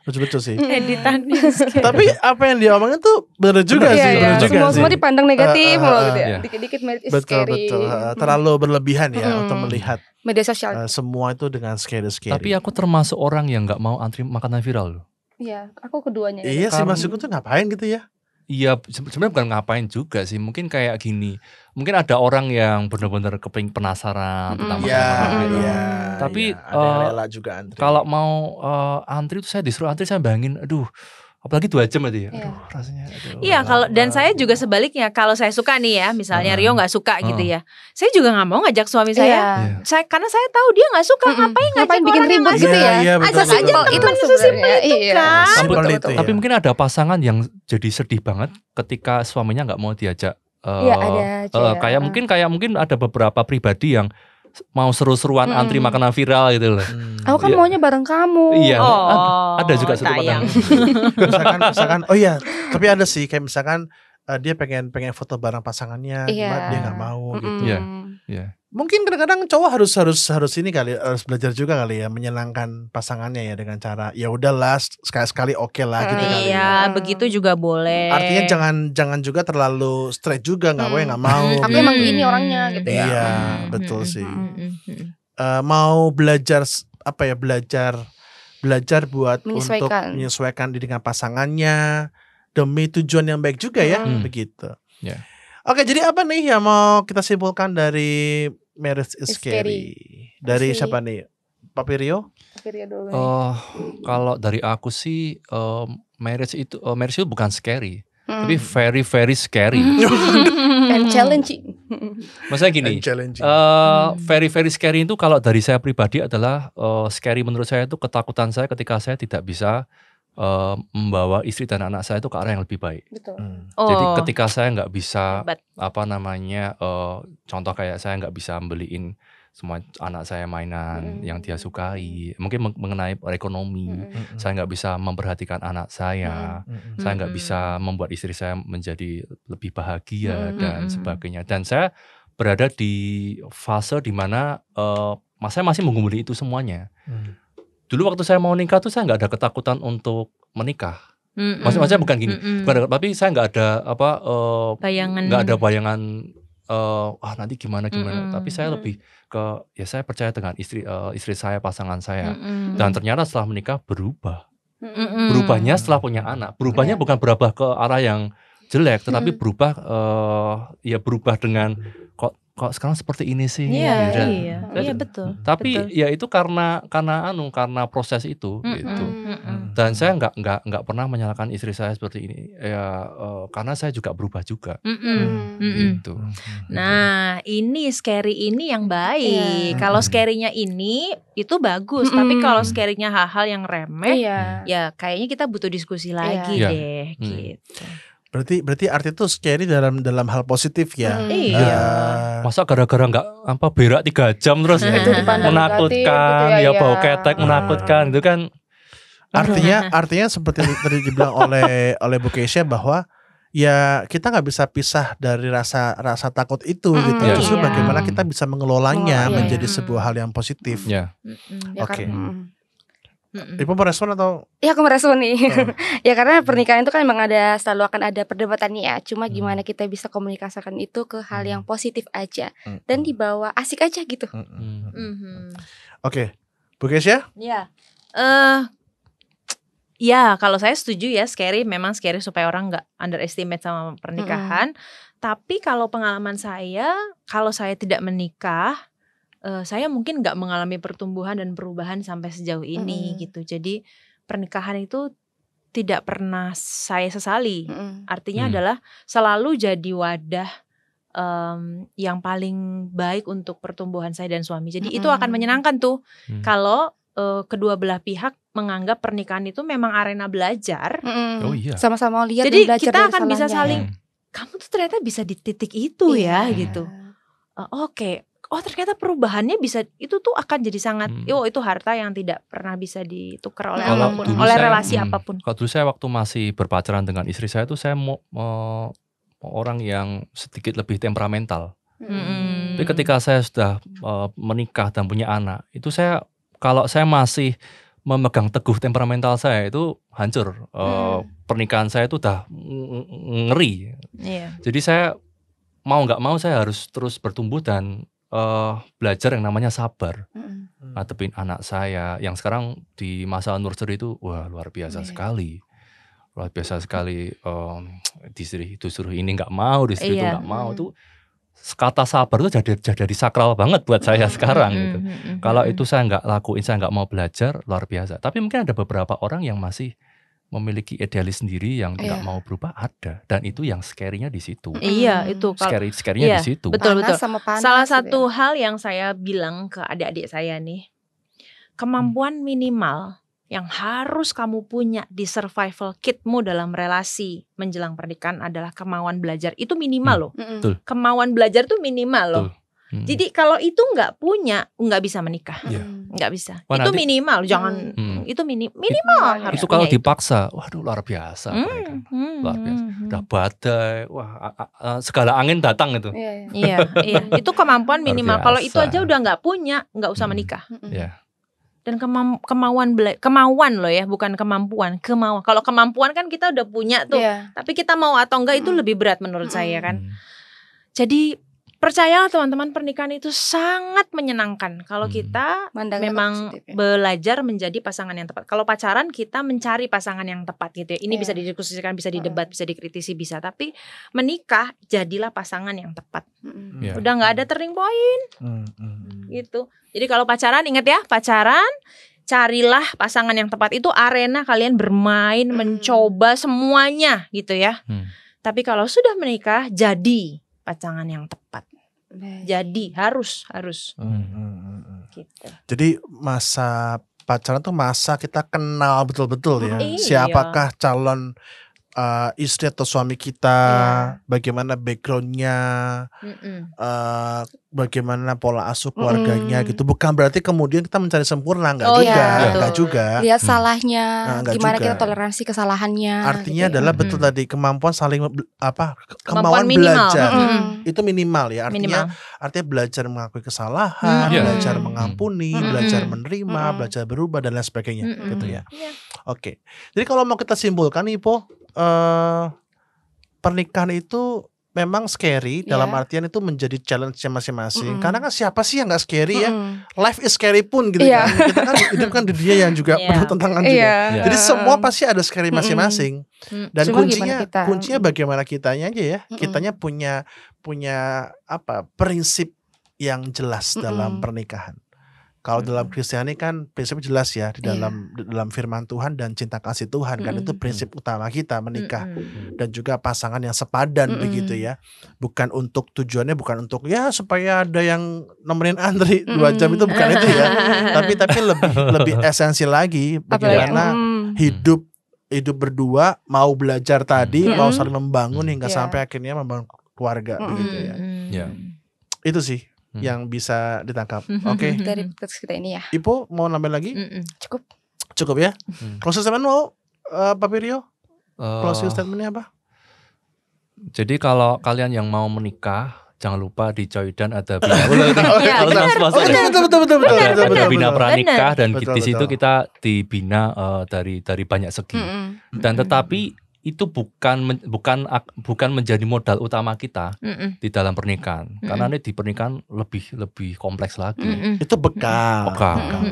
lucu sih. Editannya. Tapi apa yang dia omongin tuh benar juga sih. Semua dipandang negatif loh gitu ya. Dikit-dikit marriage is scary. Betul. Terlalu berlebihan ya untuk melihat media sosial. Semua itu dengan scary. Tapi aku termasuk orang yang nggak mau antri makanan viral loh. Iya, aku keduanya. Iya sih, maksudku tuh ngapain gitu ya? Iya, sebenarnya bukan ngapain juga sih. Mungkin kayak gini. Mungkin ada orang yang benar-benar penasaran tentang makanan gitu. Tapi rela juga antri. Kalau mau antri itu saya disuruh antri, saya bayangin, aduh, apalagi 2 jam aja ya. Aduh, rasanya. Iya, kalau dan saya juga sebaliknya. Kalau saya suka nih ya, misalnya Rio nggak suka gitu ya, saya juga nggak mau ngajak suami saya. Karena saya tahu dia nggak suka. Ngapain bikin ribet gitu ya? Ajak aja teman sesimpel itu kan. Tapi mungkin ada pasangan yang jadi sedih banget ketika suaminya nggak mau diajak. Kayak mungkin ada beberapa pribadi yang mau seru-seruan antri makanan viral gitu loh. Aku kan maunya bareng kamu. Iya, ada juga satu pasangan. misalkan tapi ada sih kayak misalkan dia pengen foto bareng pasangannya, dia nggak mau gitu. Iya. Mungkin kadang-kadang cowok harus ini kali, harus belajar juga kali ya menyenangkan pasangannya ya dengan cara ya udahlah sekali-sekali oke lah gitu kali. Iya, begitu juga boleh. Artinya jangan juga terlalu straight juga, nggak mau. Tapi emang ini orangnya gitu ya. Iya, betul sih. Mau belajar buat untuk menyesuaikan diri dengan pasangannya demi tujuan yang baik juga ya, begitu. Oke, jadi apa nih yang mau kita simpulkan dari Marriage is Scary? Dari siapa nih? Papi Rio? dulu. Kalau dari aku sih marriage itu bukan scary, tapi very very scary. And challenging. Maksudnya gini, very very scary itu kalau dari saya pribadi adalah scary menurut saya itu ketakutan saya ketika saya tidak bisa membawa istri dan anak saya itu ke arah yang lebih baik. Betul. Jadi ketika saya nggak bisa contoh kayak saya nggak bisa beliin semua anak saya mainan yang dia sukai, mungkin mengenai ekonomi, saya nggak bisa memperhatikan anak saya nggak bisa membuat istri saya menjadi lebih bahagia dan sebagainya. Dan saya berada di fase dimana saya masih menggumuli itu semuanya. Dulu waktu saya mau nikah tuh saya nggak ada ketakutan untuk menikah. Maksudnya bukan gini, tapi saya nggak ada bayangan nanti gimana. Tapi saya lebih ke saya percaya dengan istri saya, pasangan saya. Dan ternyata setelah menikah berubah. Berubahnya setelah punya anak. Berubahnya bukan berubah ke arah yang jelek, tetapi berubah dengan kok sekarang seperti ini sih. Iya betul. Tapi ya itu karena proses itu gitu. Dan saya nggak pernah menyalahkan istri saya seperti ini karena saya juga berubah juga. Gitu. Nah ini scary ini yang baik. Kalau scary-nya ini itu bagus. Tapi kalau scary-nya hal-hal yang remeh, ya kayaknya kita butuh diskusi lagi deh. Gitu. Berarti arti itu scary dalam hal positif ya. Masa gara-gara nggak berak 3 jam terus menakutkan, gitu bau ketek menakutkan itu kan. Artinya seperti tadi dibilang oleh Bu Keisha bahwa ya kita nggak bisa pisah dari rasa takut itu gitu. Justru bagaimana kita bisa mengelolanya menjadi sebuah hal yang positif. Ya. Oke. Ibu merespon atau? Ya aku merespon nih. Ya karena pernikahan itu kan memang selalu akan ada perdebatannya ya. Cuma gimana kita bisa komunikasikan itu ke hal yang positif aja dan dibawa asik aja gitu. Oke, Bu Kesya? Ya, ya kalau saya setuju ya, memang scary supaya orang nggak underestimate sama pernikahan. Tapi kalau pengalaman saya, kalau saya tidak menikah, saya mungkin nggak mengalami pertumbuhan dan perubahan sampai sejauh ini gitu. Jadi pernikahan itu tidak pernah saya sesali. Artinya adalah selalu jadi wadah yang paling baik untuk pertumbuhan saya dan suami. Jadi itu akan menyenangkan tuh kalau kedua belah pihak menganggap pernikahan itu memang arena belajar. Oh iya. Sama-sama lihat. Jadi kita akan bisa saling, kamu tuh ternyata bisa di titik itu ya gitu. Oke. Oh ternyata perubahannya bisa, itu tuh akan jadi sangat, itu harta yang tidak pernah bisa ditukar oleh apapun, oleh relasi apapun. Kalau dulu saya waktu masih berpacaran dengan istri saya tuh saya mau orang yang sedikit lebih temperamental. Tapi ketika saya sudah menikah dan punya anak, itu kalau saya masih memegang teguh temperamental saya itu hancur. Pernikahan saya itu udah ngeri. Jadi saya mau nggak mau saya harus terus bertumbuh dan belajar yang namanya sabar. Ngadepin anak saya yang sekarang di masa nursery itu wah luar biasa sekali. Luar biasa sekali, disuruh ini nggak mau, disuruh itu nggak mau. Itu kata sabar itu jadi sakral banget buat saya sekarang gitu. Kalau itu saya nggak lakuin, saya nggak mau belajar, luar biasa. Tapi mungkin ada beberapa orang yang masih memiliki idealis sendiri yang tidak mau berubah, ada, dan itu yang scary-nya di situ. Iya, itu scary-nya di situ. Betul. Salah satu hal yang saya bilang ke adik-adik saya nih, kemampuan minimal yang harus kamu punya di survival kitmu dalam relasi menjelang pernikahan adalah kemauan belajar. Itu minimal loh. Kemauan belajar tuh minimal loh. Jadi kalau itu nggak punya, nggak bisa menikah, nggak bisa. Itu minimal, jangan itu minimal. Itu kalau dipaksa, waduh luar biasa, luar biasa. Udah badai, wah segala angin datang itu. Iya. Itu kemampuan minimal. Kalau itu aja udah nggak punya, nggak usah menikah. Dan kemauan loh ya, bukan kemampuan, kemauan. Kalau kemampuan kan kita udah punya tuh, tapi kita mau atau enggak itu lebih berat menurut saya kan. Jadi percayalah teman-teman, pernikahan itu sangat menyenangkan kalau kita memang belajar menjadi pasangan yang tepat. Kalau pacaran kita mencari pasangan yang tepat gitu ya. Ini bisa didiskusikan, bisa didebat, bisa dikritisi, bisa. Tapi menikah jadilah pasangan yang tepat. Udah nggak ada turning point gitu. Jadi kalau pacaran, ingat ya, pacaran carilah pasangan yang tepat. Itu arena kalian bermain, mencoba semuanya gitu ya. Tapi kalau sudah menikah, jadi pasangan yang tepat. Jadi harus gitu. Jadi masa pacaran tuh masa kita kenal betul-betul ya. Siapakah calon istri atau suami kita, bagaimana backgroundnya, bagaimana pola asuh keluarganya gitu. Bukan berarti kemudian kita mencari sempurna, enggak juga. Lihat salahnya, gimana kita toleransi kesalahannya. Artinya gitu adalah betul tadi, kemampuan saling kemauan belajar. Itu minimal ya. Artinya belajar mengakui kesalahan, belajar mengampuni, belajar menerima, belajar berubah dan lain sebagainya gitu ya. Oke. Jadi kalau mau kita simpulkan nih Po, pernikahan itu memang scary dalam artian itu menjadi challenge-nya masing-masing. Karena kan siapa sih yang gak scary ya? Life is scary pun gitu kan. Kita kan hidup kan di dunia yang juga penuh tantangan juga. Jadi semua pasti ada scary masing-masing. Dan kuncinya bagaimana kitanya aja ya. Kitanya punya prinsip yang jelas dalam pernikahan. Kalau dalam Kristiani kan prinsipnya jelas ya, di dalam firman Tuhan dan cinta kasih Tuhan kan, itu prinsip utama kita menikah. Dan juga pasangan yang sepadan begitu ya. Bukan untuk tujuannya bukan untuk ya supaya ada yang nemenin antri 2 jam, itu bukan itu ya. Tapi lebih esensi lagi bagaimana hidup berdua, mau belajar tadi, mau saling membangun hingga sampai akhirnya membangun keluarga begitu ya. Itu sih yang bisa ditangkap. Oke. Dari podcast kita ini ya. Ipo mau nambah lagi? Cukup ya. Closing statement mau Pak Pirio? Closing statementnya apa? Jadi kalau kalian yang mau menikah, jangan lupa di Coidan ada bina bina pranikah dan di situ kita dibina dari banyak segi. Dan tetapi itu bukan menjadi modal utama kita di dalam pernikahan. Karena ini di pernikahan lebih kompleks lagi. Itu bekal.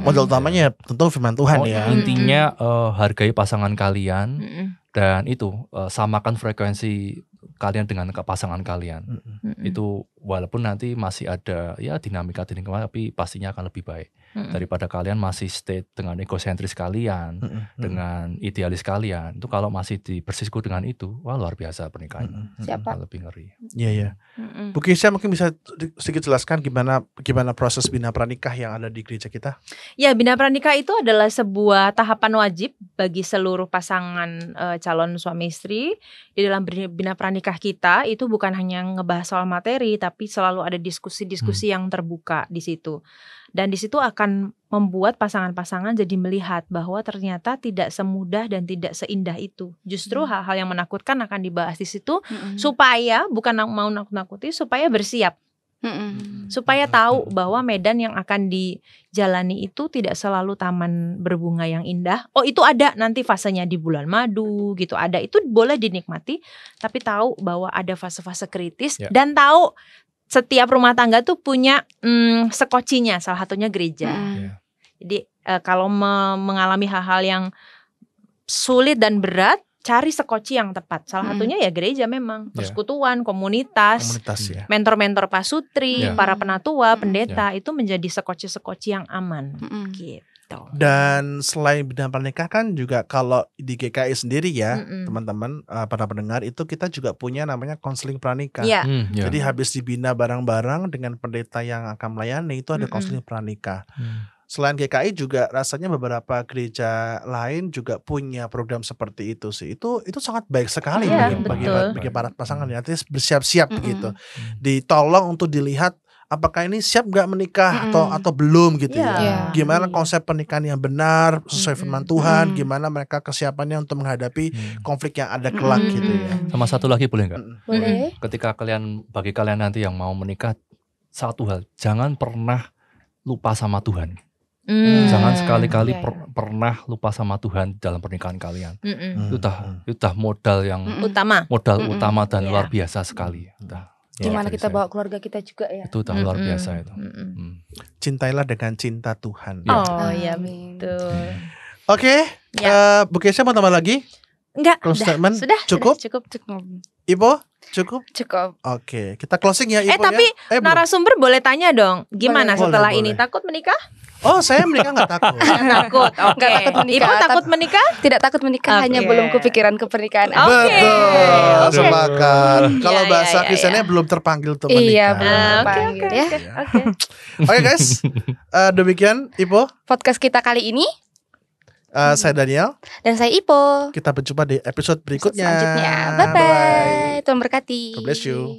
Modal utamanya tentu firman Tuhan ya. Intinya hargai pasangan kalian dan itu samakan frekuensi kalian dengan pasangan kalian. Itu walaupun nanti masih ada ya dinamika tapi pastinya akan lebih baik daripada kalian masih stay dengan egosentris kalian, dengan idealis kalian. Itu kalau masih bersisku dengan itu, wah luar biasa pernikahan. Siapa? Lebih ngeri. Iya. Bu Kisha mungkin bisa sedikit jelaskan gimana proses bina pranikah yang ada di gereja kita? Ya, bina pranikah itu adalah sebuah tahapan wajib bagi seluruh pasangan calon suami istri. Di dalam bina pranikah kita itu bukan hanya ngebahas soal materi, tapi selalu ada diskusi-diskusi yang terbuka di situ. Dan di situ akan membuat pasangan-pasangan jadi melihat bahwa ternyata tidak semudah dan tidak seindah itu. Justru hal-hal yang menakutkan akan dibahas di situ supaya bukan mau nakut-nakuti, supaya bersiap. Supaya tahu bahwa medan yang akan dijalani itu tidak selalu taman berbunga yang indah. Oh, itu ada nanti fasenya di bulan madu gitu, ada, itu boleh dinikmati, tapi tahu bahwa ada fase-fase kritis dan tahu setiap rumah tangga tuh punya sekocinya, salah satunya gereja. Jadi kalau mengalami hal-hal yang sulit dan berat, cari sekoci yang tepat. Salah satunya ya gereja memang. Persekutuan, komunitas ya. Mentor-mentor pasutri, para penatua, pendeta, itu menjadi sekoci-sekoci yang aman. Gitu. Dan selain bina pranikah kan juga kalau di GKI sendiri ya teman-teman para pendengar, itu kita juga punya namanya konseling pranikah. Jadi habis dibina bareng-bareng dengan pendeta yang akan melayani, itu ada konseling pranikah. Selain GKI juga rasanya beberapa gereja lain juga punya program seperti itu sih. Itu sangat baik sekali bagi para pasangan ya. Artinya bersiap-siap begitu. Ditolong untuk dilihat apakah ini siap nggak menikah atau belum gitu ya. Gimana konsep pernikahan yang benar sesuai firman Tuhan, gimana mereka kesiapannya untuk menghadapi konflik yang ada kelak gitu ya. Sama satu lagi boleh nggak? Boleh. Ketika bagi kalian nanti yang mau menikah, satu hal, jangan pernah lupa sama Tuhan. Jangan sekali-kali pernah lupa sama Tuhan dalam pernikahan kalian. Itu udah modal yang utama dan luar biasa sekali. Gimana kita bawa keluarga kita juga ya. Itu udah luar biasa itu. Cintailah dengan cinta Tuhan. Oh iya betul. Oke, Bu Kesha mau tambah lagi? Enggak, sudah. Cukup. Ibu, cukup? Cukup. Oke, kita closing ya Ibu. Tapi narasumber boleh tanya dong, gimana setelah ini? Takut menikah? Oh, saya menikah nggak takut. Takut, oke. Takut menikah. Ibu takut menikah? Tidak takut menikah, hanya belum kepikiran ke pernikahan. Betul, sepakat. Kalau bahasa Kristiannya belum terpanggil untuk menikah. Iya, belum terpanggil ya. Oke guys, demikian Ipo podcast kita kali ini. Saya Daniel dan saya Ipo. Kita berjumpa di episode berikutnya. Selanjutnya. Bye bye. Tuhan berkati. God bless you.